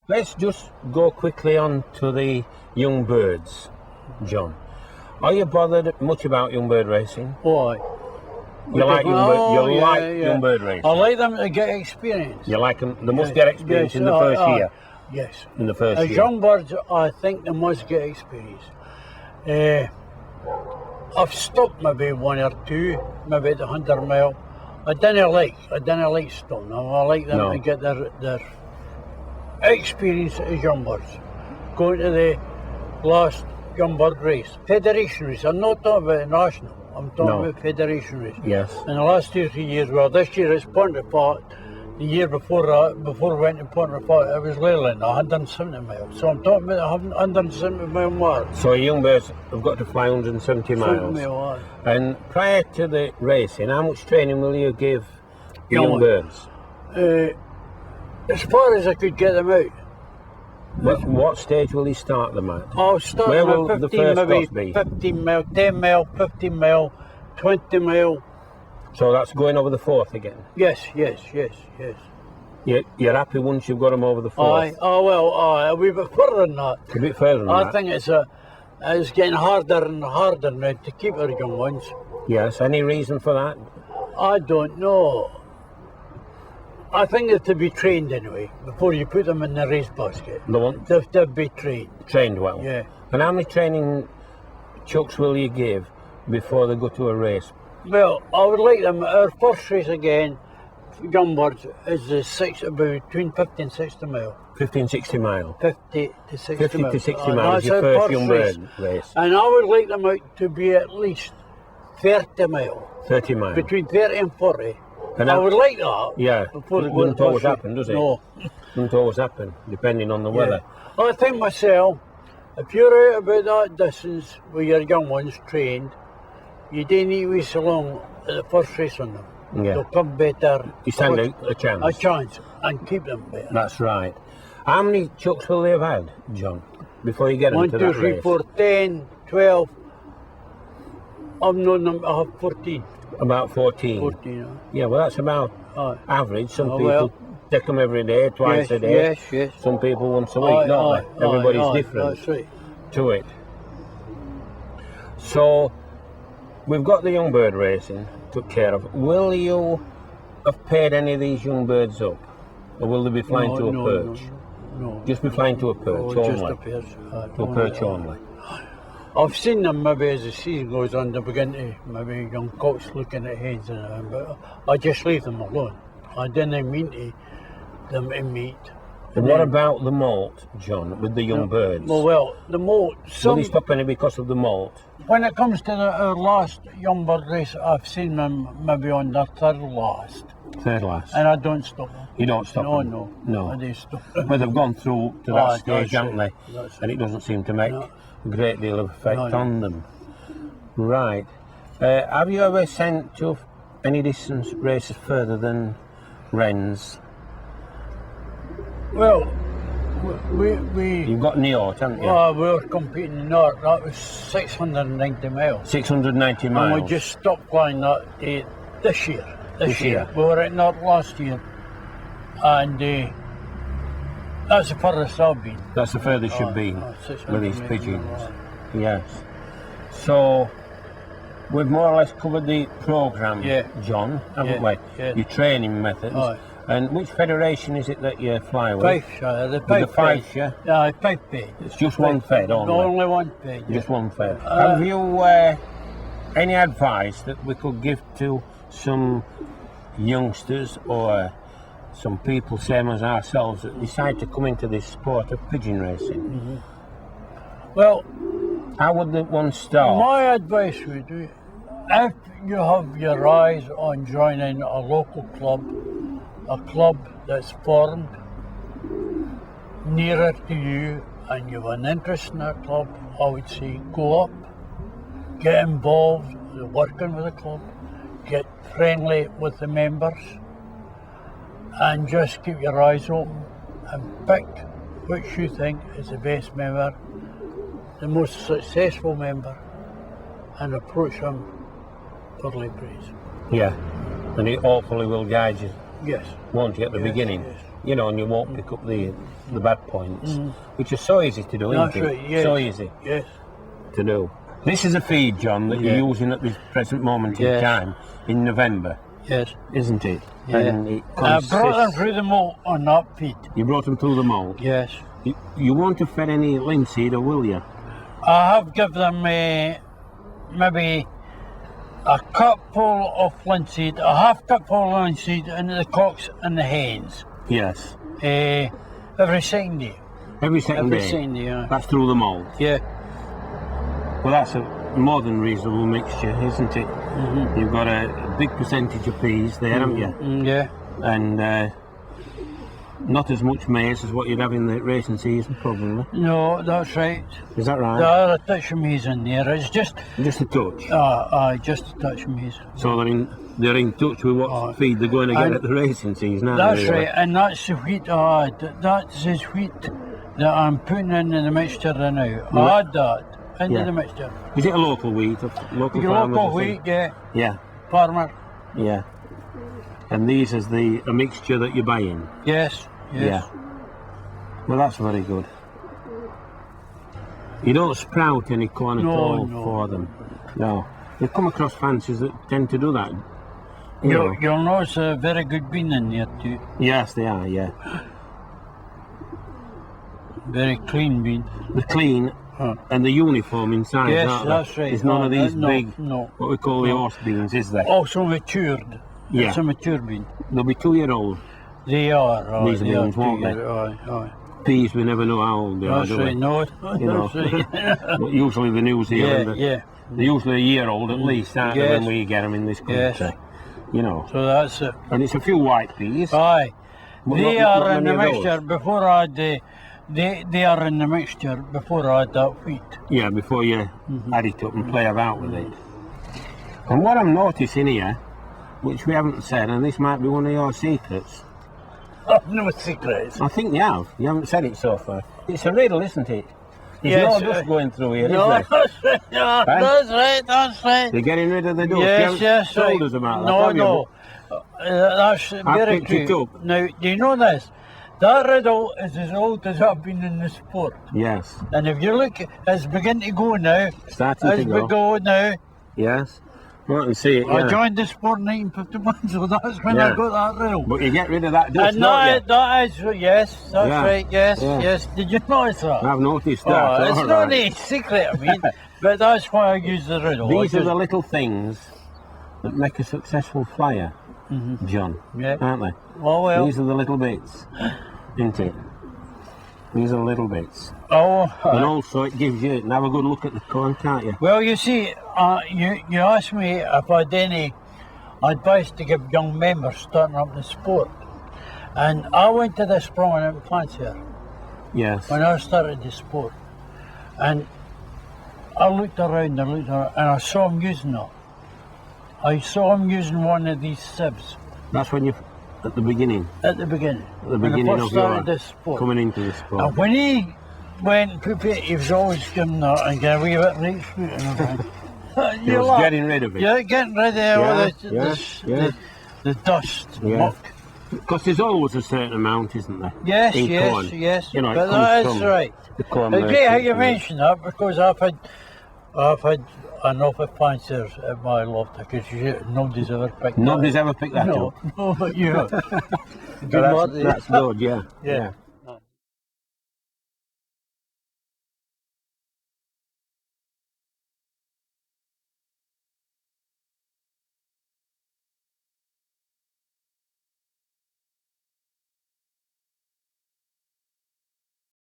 let's just go quickly on to the young birds, John. Are you bothered much about young bird racing? Why? You like young bird racing? I like them to get experience. You like them? They must get experience in the first year. Yes. In the first As year. young birds, I think they must get experience. I've stopped maybe one or two, maybe at the 100 mile. I didn't like stopping them. I like them to get their experience as young birds. Going to the last young bird race, federation race. I'm not talking about national. I'm talking about federation race. Yes. In the last 2 or 3 years, well, this year it's Pontefract. The year before that, before we went to Pontefract, it was Leyland, 170 miles. So I'm talking about 170 mile mark. So young birds have got to fly 170 miles. And prior to the racing, how much training will you give young birds? As far as I could get them out. What stage will you start them at? I'll start Where them will at 15, the first maybe be? 15 mile, 10 mile, 15 mile, 20 mile. So that's going over the 4th again? Yes. You're happy once you've got them over the 4th? Aye, a wee bit further than that. A bit further than that? I think it's getting harder and harder now to keep our young ones. Yes, any reason for that? I don't know. I think they're to be trained anyway, before you put them in the race basket. They have to be trained. Trained well? Yeah. And how many training chucks will you give before they go to a race? Well, I would like them, our first race again, young birds, is between 50 and 60 mile. 50 and 60 mile? 50 to 60 50 mile. to 60 miles is your first young bird race. And I would like them out to be at least 30 mile. 30 miles? Between 30 and 40. And I would like that. Yeah, it wouldn't always happen, does it? No. Wouldn't always happen, depending on the weather. I think myself, if you're out about that distance with your young ones trained, you don't need to wait so long at the first race on them. Yeah. They'll come better. You stand a chance. A chance, and keep them better. That's right. How many chucks will they have had, John, before you get them to that 1, 2, 3, race? 4, 10, 12. I've known them, I have 14. About 14? 14, Yeah, well, that's about average. Some people take them every day, twice a day. Yes. Some people once a week, don't they? Everybody's different That's right. to it. So, we've got the young bird racing took care of. Will you have paired any of these young birds up? Or will they be flying to a perch? No. Just be flying to a perch only? Just a perch. To a perch only. I've seen them maybe as the season goes on, they begin to, maybe young cocks looking at heads and everything, but I just leave them alone. I didn't mean them to meet. And what about the molt, John, with the young birds? Well, the molt... Will they stop any because of the molt? When it comes to our last young bird race, I've seen them maybe on their third last. Third last. And I don't stop them. You don't stop them? No. I don't stop them. Well, they've gone through to that stage, haven't they? And it doesn't seem to make a great deal of effect on them. Right. Have you ever sent to any distance races further than Rennes? Well, we... You've got Niort, haven't you? We were competing in Niort. That was 690 miles. 690 miles? And we just stopped flying that this year. This year. We were at Niort last year. And that's the furthest I've been. That's the furthest you've been with these pigeons. Yes. So, we've more or less covered the programme, John, haven't we? Yeah. Your training methods. And which federation is it that you fly with? Fife, the Fife, yeah? Yeah, Fife Fed. It's just one fed only? Only one fed, Just one fed. Have you any advice that we could give to some youngsters or some people, same as ourselves, that decide to come into this sport of pigeon racing? Well, how would one start? My advice would be, if you have your eyes on joining a local club, a club that's formed nearer to you and you have an interest in that club, I would say go up, get involved, working with the club, get friendly with the members, and just keep your eyes open and pick which you think is the best member, the most successful member, and approach him for lay praise. Yeah, and it hopefully will guide you Yes. won't you, at the beginning? Yes. You know, and you won't pick up the bad points, which is so easy to do, isn't That's it? right, yes. So easy Yes. to do. This is a feed, John, that you're using at this present moment in Yes. time in November, Yes. isn't it? Yeah. And it I brought them consists- through the moat on that feed. You brought them through the mould. Yes. You won't have fed any linseed, or will you? I have given them maybe a cupful of linseed, a half cupful of linseed into the cocks and the hens. Yes. Every second day. Every second Every day. second day, yeah. That's through the mould. Yeah. Well, that's a more than reasonable mixture, isn't it? You've got a big percentage of peas there, haven't you? Yeah. And not as much maize as what you'd have in the racing season, probably. No, that's right. Is that right? There are a touch of maize in there. It's just, Just a touch. just a touch of maize. So they're in touch with what feed they're going to get and at the racing season, aren't That's they, really? right, and that's the wheat. That's the wheat that I'm putting into the mixture now. I add that into Yeah. the mixture. Is it a local wheat? Local Your farmers local or something? wheat, yeah, Yeah, farmer. yeah. And these is a mixture that you're buying? Yes, yes. Yeah. Well, that's very good. You don't sprout any corn at No, all no. for them? No. You've come across fancies that tend to do that? You know. You'll notice a very good bean in there too. Yes, they are, yeah. Very clean bean. The clean and the uniform inside, Yes, aren't that's they? right. It's none of these No, big, no. what we call the horse beans, is there? Also matured. Yeah. It's a mature bean. They'll be 2-year-old. They are. These they are beans, won't they? Aye. Peas, we never know how old they are, That's do we? right. No, You know. that's right. But usually the New Zealand, yeah. they're usually a year old at least, aren't they, Yes. when we get them in this country? Yes. You know. So that's it. And it's a few white peas. Aye. But They not are in many the of those. mixture before I had they are in the mixture before I had that wheat. Yeah, before you add it up and play about with it. And what I'm noticing here, which we haven't said, and this might be one of your secrets, No secrets. I think you have. You haven't said it so far. It's a riddle, isn't it? There's Yes, no dust going through here, No, is there? that's right. No, that's right. That's right. They're getting rid of the dust. You Yes, haven't yes, told right. us about that, No, have you? no. That's very picked it true. up. Now, do you know this? That riddle is as old as I've been in the sport. Yes. And if you look, it's beginning to go now. Starting to It's go. go now. Yes. Well, I can see it, I yeah. joined the sport in 1951, so that's when Yeah. I got that riddle. But you get rid of that dust, And don't you? that is, yes, that's Yeah, right, yes, yeah. yes. Did you notice that? I've noticed that. Oh, it's all not right. a secret, I mean, but that's why I use the riddle. These I are the just- little things that make a successful flyer, John, Yeah. aren't they? well. These are the little bits, isn't it? These are the little bits. Oh, And also it gives you, and have a good look at the corn, can't you? well, you see, you asked me if I had any advice to give young members starting up in the sport. And I went to this prominent fancier Yes. when I started the sport. And I looked around and I saw him using it. I saw him using one of these sieves That's when you, at the beginning, at the beginning. at the when beginning I first of started your this sport. coming into the sport. And when he went and put it, he was always giving that and getting a wee bit right through it and everything. He You was laugh. getting rid of it. Yeah, getting rid of all Yeah. the dust, Yeah. muck. Because there's always a certain amount, isn't there? Yes, in yes, corn. yes. You know, it but comes that is from right. the corn It's great how merchants you and mention that because I've had enough of fanciers at my loft because nobody's ever picked Nobody's that. ever picked that No, up. no, but you have. That's good, yeah. Yeah. Yeah.